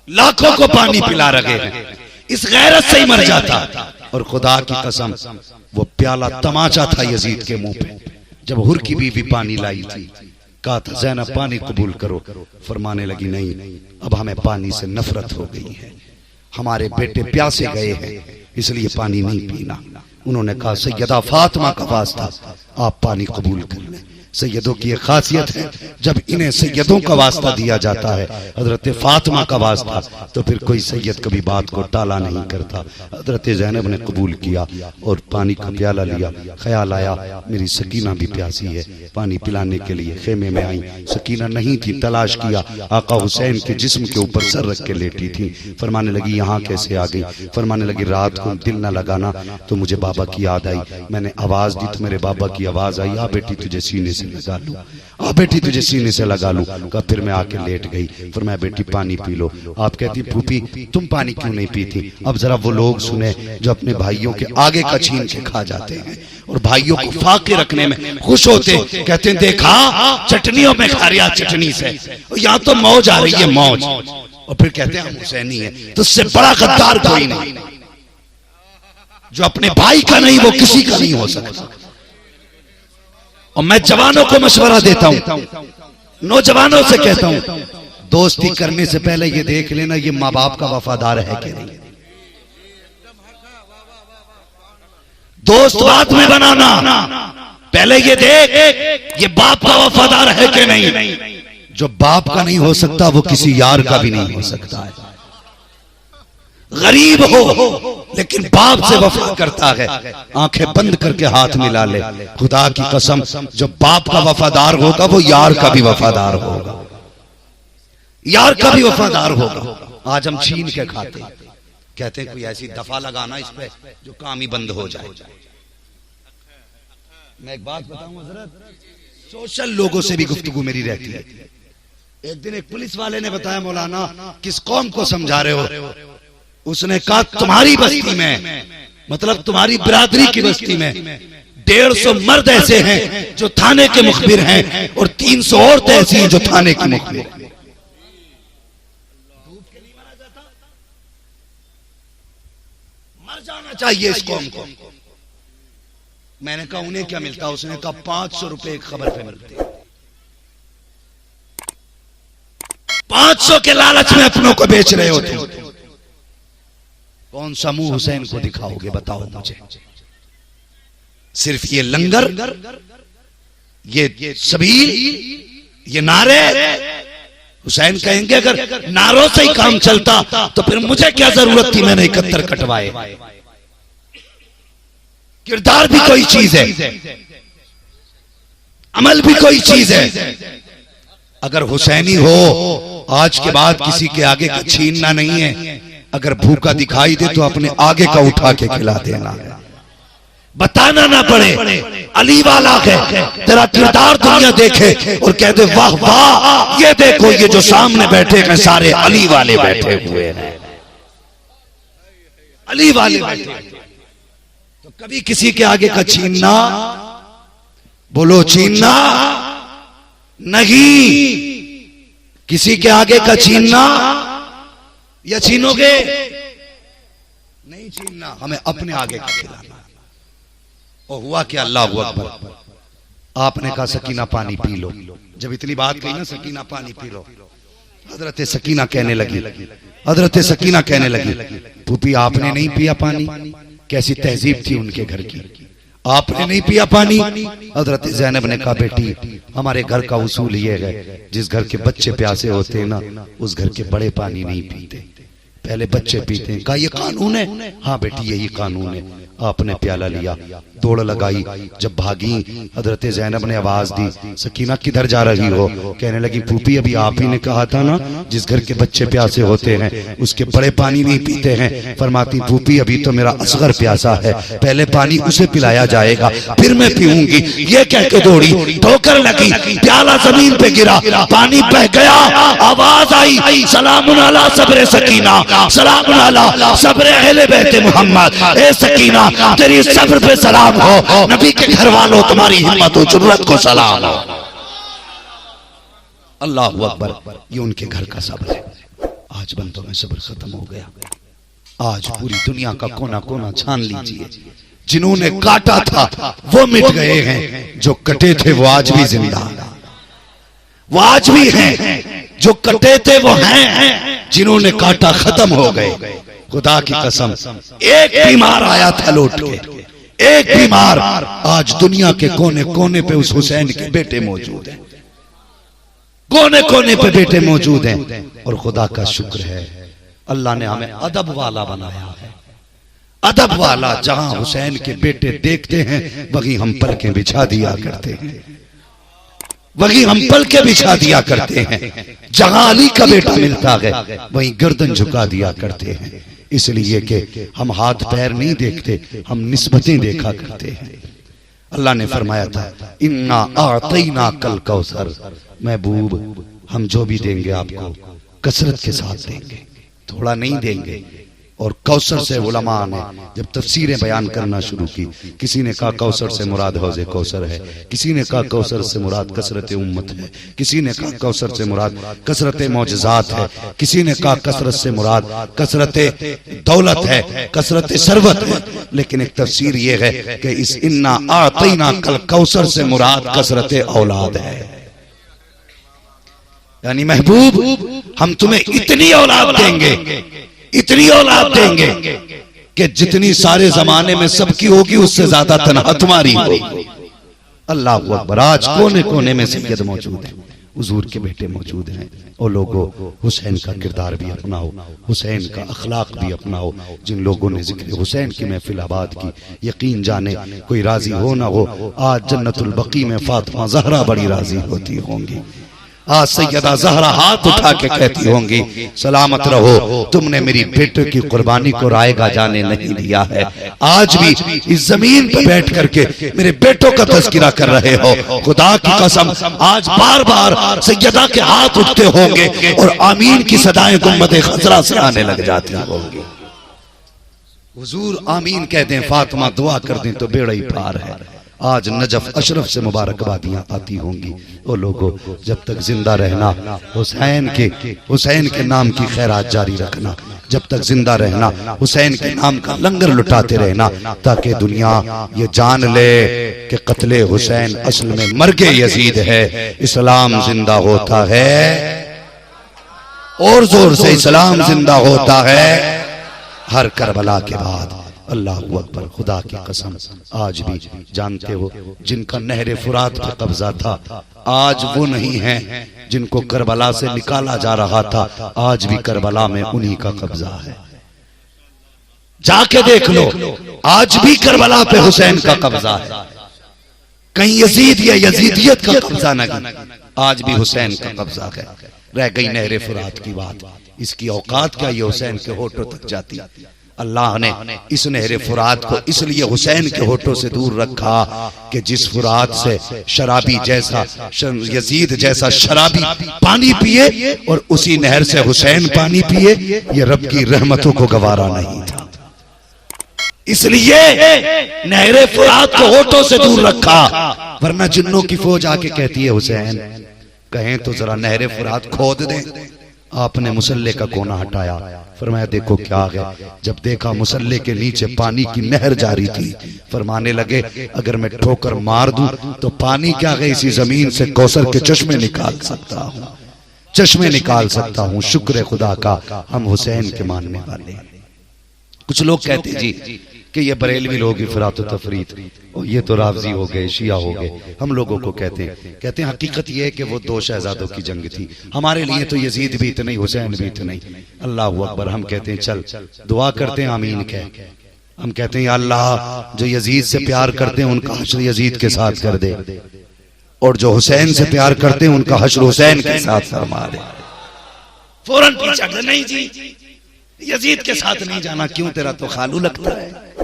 लाखों को पानी पिला रहे हैं, इस गैरत से ही मर जाता। और खुदा की कसम वो प्याला तमाचा था यजीद के मुंह पे जब हुर की बीवी पानी लाई थी। कहा था ज़ैनब पानी कबूल करो, फरमाने लगी नहीं, अब हमें पानी से नफरत हो गई है, हमारे बेटे प्यासे गए हैं इसलिए पानी नहीं पीना। उन्होंने कहा सैयदा फातिमा का वास्ता आप पानी कबूल कर लें। सैयदों की एक खासियत है, जब इन्हें सैयदों का वास्ता दिया जाता है, हजरत फातिमा का वास्ता, तो फिर कोई सैयद कभी बात को टाला नहीं करता। हजरत ज़ैनब ने कबूल किया और पानी का प्याला लिया। ख्याल आया मेरी सकीना भी प्यासी है, पानी पिलाने के लिए खेमे में आई। सकीना नहीं थी, तलाश किया, आका हुसैन के जिस्म के ऊपर सर रख के लेटी थी। फरमाने लगी यहाँ कैसे आ गई? फरमाने लगी रात को दिल न लगाना तो मुझे बाबा की याद आई, मैंने आवाज दी तो मेरे बाबा की आवाज आई, आ बेटी तुझे सीने से लगा लूं, आ बेटी तुझे सीने से लगा लूं। कहा फिर मैं आके लेट गई। फिर मैं बेटी पानी पी लो। आप कहती फूफी तुम पानी क्यों नहीं पीती? अब जरा वो लोग सुने जो अपने भाइयों के आगे का छीन के खा जाते हैं और भाइयों को फाके रखने में खुश होते, कहते हैं देखा चटनियों में खा रहा चटनी से, यहाँ तो मौज आ रही है मौज। और फिर कहते हैं हम हुसैनी है। तो उससे बड़ा गद्दार कोई नहीं, जो अपने भाई का नहीं वो किसी का नहीं हो सकता। और मैं जवानों को मशवरा देता हूं, नौजवानों से कहता हूं, दोस्ती करने से पहले ये देख लेना ये माँ बाप का वफादार है कि नहीं। दोस्त बाद में बनाना, पहले ये देख ये बाप का वफादार है कि नहीं। जो बाप का नहीं हो सकता वो किसी यार का भी नहीं हो सकता है। गरीब हो लेकिन बाप से वफा करता है, आंखें बंद करके हाथ मिला ले। खुदा की कसम जो बाप का वफादार होगा वो यार का भी वफादार होगा, यार का भी वफादार होगा। आज हम छीन के खाते, कहते हैं कोई ऐसी दफा लगाना इस पे जो काम ही बंद हो जाए। मैं एक बात बताऊं हजरत, सोशल लोगों से भी गुफ्तगू मेरी रहती है। एक दिन एक पुलिस वाले ने बताया मौलाना किस कौम को समझा रहे हो? उसने कहा तुम्हारी बस्ती में, मतलब तुम्हारी बिरादरी की बस्ती में 150 मर्द ऐसे हैं जो थाने के मुखबिर हैं और 300 औरतें ऐसी हैं जो थाने की मुखबिर हैं। मर जाना चाहिए इस कौम को। मैंने कहा उन्हें क्या मिलता? उसने कहा 500 रुपए एक खबर पे मिलते। 500 के लालच में अपनों को बेच रहे होते। कौन सा मुंह हुसैन को दिखाओगे बताओ मुझे? सिर्फ ये लंगर, ये सबील, ये नारे। हुसैन कहेंगे अगर नारों से ही काम चलता तो फिर मुझे क्या जरूरत थी मैंने 71 कटवाए। किरदार भी कोई चीज है, अमल भी कोई चीज है। अगर हुसैनी हो आज के बाद किसी के आगे का छीनना नहीं है। अगर भूखा दिखाई दे तो अपने आगे का उठा के खिला देना, बताना ना पड़े अली वाला है। तेरा किरदार दुनिया देखे और कह दे वाह वाह ये देखो ये जो सामने बैठे हैं सारे अली वाले बैठे हुए हैं, अली वाले बैठे। तो कभी किसी के आगे का छीनना, बोलो छीनना नहीं। किसी के आगे का छीनना, या छीनोगे नहीं छीनना, हमें अपने आगे का खिलाना। और हुआ क्या? अल्लाह अकबर। आपने कहा सकीना पानी पी लो। जब इतनी बात कही ना सकीना पानी पी लो, हजरत सकीना कहने लगी, हजरत सकीना कहने लगी फूफी आपने नहीं पिया पानी? कैसी तहजीब थी उनके घर की, आपने नहीं पिया पानी? हजरत ज़ैनब ने कहा बेटी हमारे घर का उसूल ये है जिस घर के बच्चे प्यासे होते हैं ना उस घर के बड़े पानी नहीं पीते, पहले बच्चे पीते हैं। कहा ये कानून है? हाँ बेटी यही कानून है। आपने प्याला लिया, दौड़ लगाई, जब भागी हजरत ज़ैनब ने आवाज दी सकीना किधर जा रही हो? कहने लगी फूफी अभी आप ही ने कहा था ना जिस घर के बच्चे प्यासे होते हैं उसके बड़े पानी नहीं पीते हैं। फरमाती फूफी अभी तो मेरा असगर प्यासा है, पहले पानी उसे पिलाया जाएगा फिर मैं पीऊंगी। ये कह के दौड़ी, ठोकर लगी, प्याला जमीन पे गिरा, पानी बह गया। आवाज आई सलामुन अला सब्र सकीना, सलामुन अला सब्र अहले बैत मोहम्मद। ए सकीना तेरी सब्र पे सलाम हो, नबी के घर वालों तुम्हारी हिम्मत और जुर्रत को सलाम हो। अल्लाह अकबर। ये उनके घर का सब्र है। आज बंदों में सब्र खत्म हो गया। आज पूरी दुनिया का कोना कोना छान लीजिए, जिन्होंने काटा था वो मिट गए हैं, जो कटे थे वो आज भी जिंदा, वो आज भी हैं। जो कटे थे वो हैं, जिन्होंने काटा खत्म हो गए। खुदा की कसम एक बीमार आया था लौट के, एक बीमार आज दुनिया के कोने कोने पे उस हुसैन के बेटे मौजूद हैं, कोने कोने पे बेटे मौजूद हैं। और खुदा का शुक्र है अल्लाह ने हमें अदब वाला बनाया है, अदब वाला। जहां हुसैन के बेटे देखते हैं वहीं हम पलकें बिछा दिया करते हैं, वहीं हम पलकें बिछा दिया करते हैं। जहां अली का बेटा मिलता है वहीं गर्दन झुका दिया करते हैं, इसलिए कि हम हाथ पैर नहीं देखते, हम निस्बतें देखा करते हैं। अल्लाह ने फरमाया था इन्ना आतैना कल कौसर, महबूब हम जो भी देंगे आपको कसरत के साथ देंगे, थोड़ा नहीं देंगे। और कौसर से उलमा ने जब तफसीरें बयान करना शुरू की, किसी ने कहा कौसर से मुराद हौज़े कौसर है, किसी ने कहा कौसर से मुराद कसरत उम्मत है, किसी ने कहा कौसर से मुराद कसरत मौजज़ात है, किसी ने कहा कसरत से मुराद कसरत दौलत है, कसरत सरवत है। लेकिन एक तफसीर ये है कि इस इन्ना आतैना कल कौसर से मुराद कसरत औलाद है, यानी महबूब हम तुम्हें इतनी औलाद देंगे, इतनी औलाद देंगे कि जितनी सारे जमाने में सबकी होगी उससे ज्यादा तनहा तुम्हारी होगी। अल्लाह अकबर। आज कोने कोने में सैयद मौजूद है, हुजूर के बेटे मौजूद हैं। और लोगों हुसैन का किरदार भी अपनाओ, हुसैन का अखलाक भी अपनाओ। जिन लोगों ने जिक्र हुसैन की महफिल आबाद की, यकीन जाने कोई राजी हो ना हो, आज जन्नतुल बकी में फातिमा ज़हरा बड़ी राजी होती होंगी। आज सैयदा ज़हरा हाथ उठा के कहती होंगी सलामत रहो, तुमने मेरी बेटे की कुर्बानी को रायगा जाने नहीं दिया है। आज भी इस जमीन पर बैठ करके मेरे बेटों का तज़किरा कर रहे हो। खुदा की कसम आज बार बार सैयदा के हाथ उठते होंगे और आमीन की सदाएं गुम्बद खजरा से आने लग जाती होंगी। हुजूर आमीन कह दें, फातिमा दुआ कर दें तो बेड़ा ही पार है। आज नजफ अशरफ से मुबारकबादियां आती होंगी। वो लोगों जब तक जिंदा रहना, हुसैन के नाम की खैरात जारी रखना, जब तक जिंदा रहना हुसैन के नाम का लंगर लुटाते रहना, ताकि दुनिया ये जान ले कि कत्ले हुसैन असल में मर्गे यजीद है। इस्लाम जिंदा होता है और जोर से इस्लाम जिंदा होता है हर करबला के बाद। अल्लाह अकबर। खुदा की कसम आज भी जानते हो जिनका नहरे फुरात पे कब्जा था, आज वो नहीं है। जिनको करबला से निकाला जा रहा था, आज भी करबला में उन्हीं का कब्जा है। जाके देख लो, आज भी करबला पे हुसैन का कब्जा है। कहीं यजीद या यजीदियत का कब्जा नहीं, आज भी हुसैन का कब्जा है। रह गई नहरे फुरात की बात, इसकी औकात क्या ये हुसैन के होठों तक जाती। अल्लाह ने इस नहरे फुरात को इसलिए हुसैन के होठों से दूर रखा कि जिस फुरात से शराबी जैसा यजीद जैसा शराबी पानी पिए और उसी नहर से हुसैन पानी पिए, ये रब की रहमतों को गवारा नहीं था। इसलिए नहरे फुरात को होठों से दूर रखा, वरना जिन्नों की फौज आके कहती है हुसैन कहें तो जरा नहरे फुरात खोद दें। आपने मुसल्ले का कोना हटाया, फरमाया देखो क्या है। जब देखा मुसल्ले के नीचे पानी की नहर जारी थी, फरमाने लगे अगर मैं ठोकर मार दूं तो पानी क्या है, इसी जमीन से कौसर के चश्मे निकाल सकता हूं, चश्मे निकाल सकता हूं। शुक्र खुदा का हम हुसैन के मानने वाले। कुछ लोग कहते जी कि ये बरेलवी लोग इफरात तफरीत, और ये तो रावजी हो गए, शिया हो गए। हम लोगों को कहते हैं हकीकत ये है कि वो दो शहजादों की जंग थी। हमारे लिए तो यजीद भी इतने, हुसैन भी इतने। अल्लाह अकबर। हम कहते हैं चल दुआ करते हैं, आमीन कह। हम कहते हैं या अल्लाह जो यजीद से प्यार करते हैं उनका हश्र यजीद के साथ कर दे, और जो हुसैन से प्यार करते हैं उनका हश्र हुसैन के साथ फरमा दे। फौरन पीछा कर, नहीं जी यजीद के साथ नहीं जाना। क्यों, तेरा तो खालू लगता है,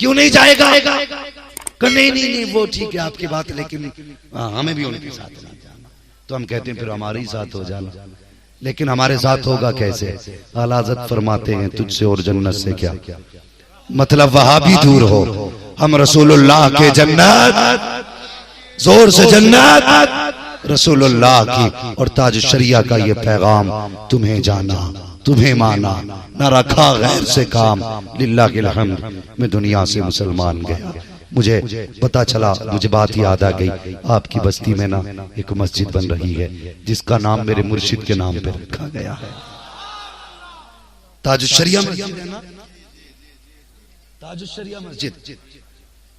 क्यों नहीं जाएगा? नहीं नहीं नहीं वो ठीक है आपकी बात, लेकिन हमें भी उनके साथ नहीं जाना। तो हम कहते हैं फिर हमारे ही साथ हो जाना। लेकिन हमारे साथ होगा कैसे? आला हज़रत फरमाते हैं तुझसे और जन्नत से क्या मतलब, वहां भी दूर हो। हम रसूलुल्लाह के जन्नत, जोर से जन्नत रसूलुल्लाह की और ताज शरिया का ये पैगाम तुम्हें जाना, तुम्हें माना, न रखा गैर से काम। लिल्लाहिल हम्द। मैं दुनिया से मुसलमान गया, मुझे पता चला, मुझे बात याद आ गई, आपकी बस्ती में ना एक मस्जिद बन रही है जिसका नाम मेरे मुर्शिद के नाम पे रखा गया है। ताज शरिया मस्जिद है ना, ताजुश शरिया मस्जिद,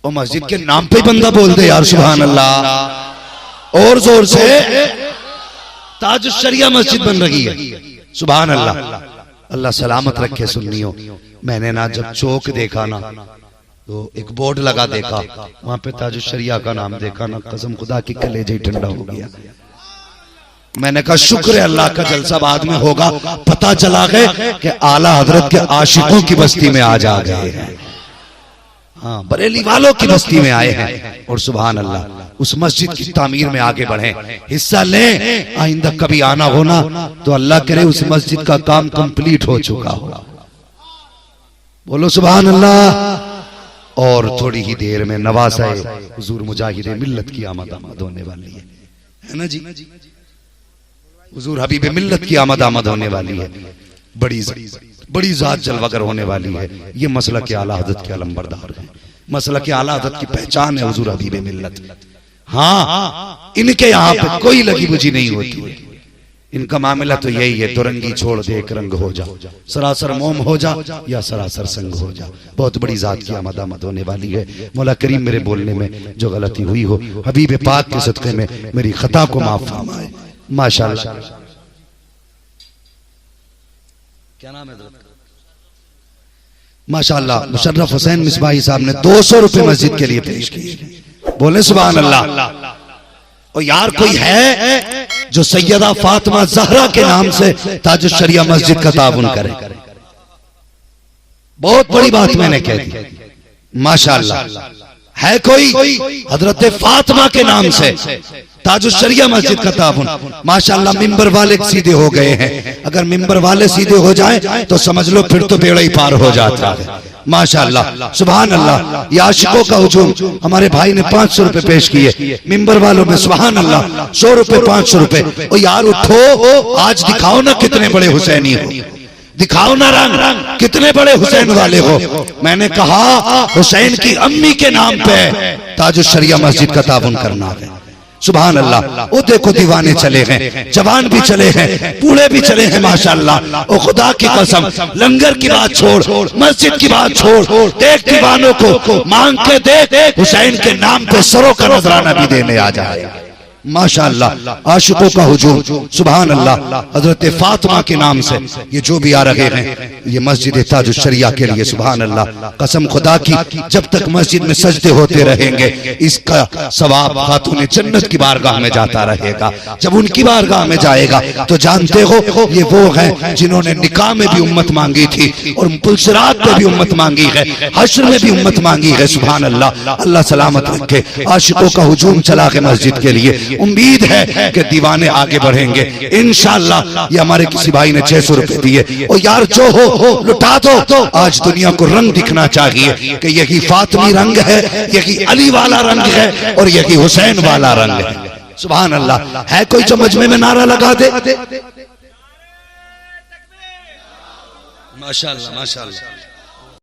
और मस्जिद के नाम पे बंदा बोल दे यार सुभान अल्लाह, और जोर से। ताजुश शरिया मस्जिद बन रही है, सुभान अल्लाह। अल्लाह सलामत रखे सुन्नियों। मैंने ना जब चौक देखा ना तो एक बोर्ड लगा देखा, वहां पे ताजुश शरिया का नाम देखा ना, कसम खुदा की कलेजा ही ठंडा हो गया। मैंने कहा शुक्र है अल्लाह का जलसा बाद में होगा, पता चला गए कि आला हजरत के आशिकों की बस्ती में आज आ गए हैं, हाँ बरेली वालों की बस्ती में आए हैं। और सुभान अल्लाह उस मस्जिद की तामीर में आगे बढ़े, हिस्सा लें। आइंदा कभी आना होना तो अल्लाह करे उस मस्जिद का काम कंप्लीट हो चुका हो। बोलो सुभान अल्लाह। और थोड़ी ही देर में नवासा हुजूर मुजाहिद मिल्लत की आमद होने वाली है ना जी। हुजूर हबीब मिल्लत की आमद होने वाली है। बड़ी जात जलवागर होने वाली है। ये मसला के आला हज़रत के अलंबरदार है, मसला के आला हज़रत की पहचान है हुजूर हबीब मिल्लत। हाँ, इनके यहाँ पे कोई लगी बुझी नहीं होती। इनका मामला तो यही है, दुरंगी छोड़ दे एक रंग हो जा, सरासर मोम हो जा या सरासर संग हो जा। बहुत बड़ी जात की आमद होने वाली है। मौला करीम मेरे बोलने में जो गलती हुई हो हबीब पाक के सदक़े में मेरी खता को माफ फरमाए। माशाअल्लाह। क्या नाम है? माशाअल्लाह मुशर्रफ हुसैन मिसबाही साहब ने 200 रुपए मस्जिद के लिए पेश किए। बोले सुभान अल्लाह। और यार कोई है जो सैयदा फातिमा ज़हरा के नाम से ताजुश शरिया मस्जिद का ताबुन करे? बहुत बड़ी बात मैंने कह दी। माशाअल्लाह है कोई हजरत फातिमा के नाम से ताजुश शरिया मस्जिद का ताबुन? माशाअल्लाह मिंबर वाले सीधे हो गए हैं। अगर मिंबर वाले सीधे हो जाए तो समझ लो फिर तो बेड़ा ही पार हो जाता है। माशाअल्लाह सुभान अल्लाह। ये आशिकों का हुजूम हमारे भाई ने 500 रुपए पेश किए मिंबर वालों में। सुभान अल्लाह 100 रुपए 500 रुपए। और यार उठो, आज दिखाओ ना कितने बड़े हुसैनी हो, दिखाओ ना रंग कितने बड़े हुसैन वाले हो। मैंने कहा हुसैन की अम्मी के नाम पे ताजुश शरिया मस्जिद का ताबुन करना है। सुभान अल्लाह। वो देखो दीवाने चले हैं, जवान भी चले हैं, बूढ़े भी चले हैं माशाअल्लाह। और खुदा की कसम लंगर की बात छोड़, मस्जिद की बात छोड़, देख दीवानों को मांग के देख, हुसैन के नाम पे सरों का नजराना भी देने आ जाए। माशाअल्लाह आशिकों का हुजूम सुभान अल्लाह। हजरत फातिमा के नाम से ये जो भी आ रहे हैं ये मस्जिद ताजुश शरिया के लिए सुभान अल्लाह। कसम खुदा की जब तक मस्जिद में सजदे होते रहेंगे इसका सवाब खातून जन्नत की बारगाह में जाता रहेगा। जब उनकी बारगाह में जाएगा तो जानते हो ये वो हैं जिन्होंने निकाह में भी उम्मत मांगी थी और पुलसरात में भी उम्मत मांगी है, हश्र में भी उम्मत मांगी है। सुभान अल्लाह। अल्लाह सलामत रखे। आशिकों का हुजूम चला के मस्जिद के लिए। उम्मीद है कि दीवाने आगे बढ़ेंगे इंशाअल्लाह। ये हमारे किसी भाई ने 600 रुपए दिए। और यार जो हो लुटा दो। आज दुनिया को रंग दिखना चाहिए कि यही फातिमी रंग है, यही अली वाला रंग है और यही हुसैन वाला रंग है। सुभान अल्लाह। है कोई जो मजमे में नारा लगा दे? माशाअल्लाह माशाअल्लाह।